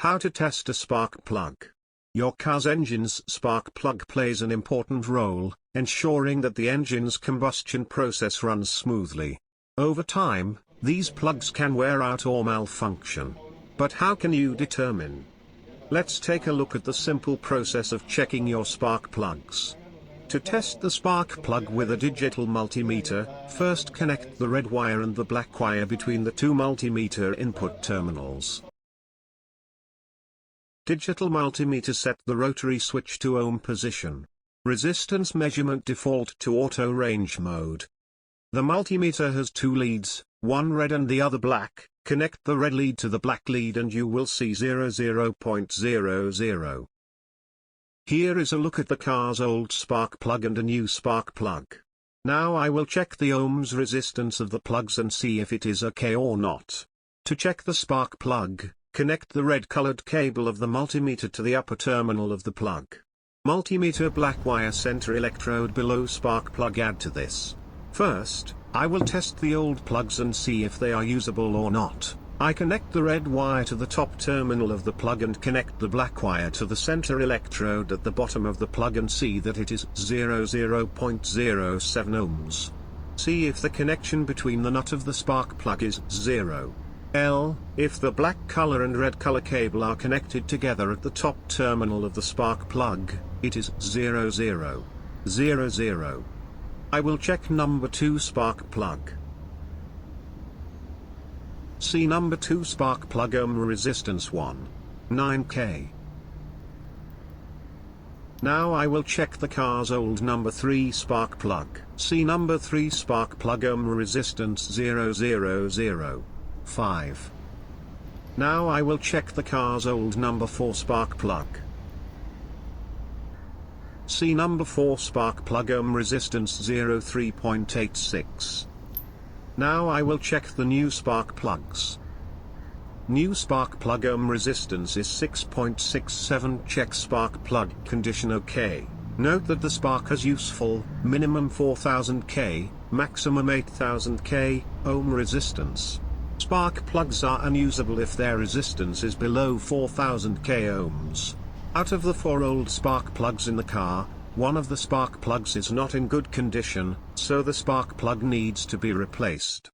How to test a spark plug. Your car's engine's spark plug plays an important role, ensuring that the engine's combustion process runs smoothly. Over time, these plugs can wear out or malfunction. But how can you determine? Let's take a look at the simple process of checking your spark plugs. To test the spark plug with a digital multimeter, first connect the red wire and the black wire between the two multimeter input terminals. Digital multimeter set the rotary switch to ohm position. Resistance measurement default to auto range mode. The multimeter has two leads, one red and the other black. Connect the red lead to the black lead and you will see 00.00. Here is a look at the car's old spark plug and a new spark plug. Now I will check the ohms resistance of the plugs and see if it is okay or not. To check the spark plug, connect the red colored cable of the multimeter to the upper terminal of the plug. Multimeter black wire center electrode below spark plug, add to this. First, I will test the old plugs and see if they are usable or not. I connect the red wire to the top terminal of the plug and connect the black wire to the center electrode at the bottom of the plug and see that it is 0.07 ohms. See if the connection between the nut of the spark plug is 0. If the black color and red color cable are connected together at the top terminal of the spark plug, it is 00. I will check number 2 spark plug. See number 2 spark plug ohm resistance 9K. Now I will check the car's old number 3 spark plug. See number 3 spark plug ohm resistance 0.005. Now I will check the car's old number 4 spark plug. See number 4 spark plug ohm resistance 03.86. Now I will check the new spark plugs. New spark plug ohm resistance is 6.67. Check spark plug condition OK. Note that the spark has useful, minimum 4000 K, maximum 8000 K, ohm resistance. Spark plugs are unusable if their resistance is below 4000 K ohms. Out of the 4 old spark plugs in the car, one of the spark plugs is not in good condition, so the spark plug needs to be replaced.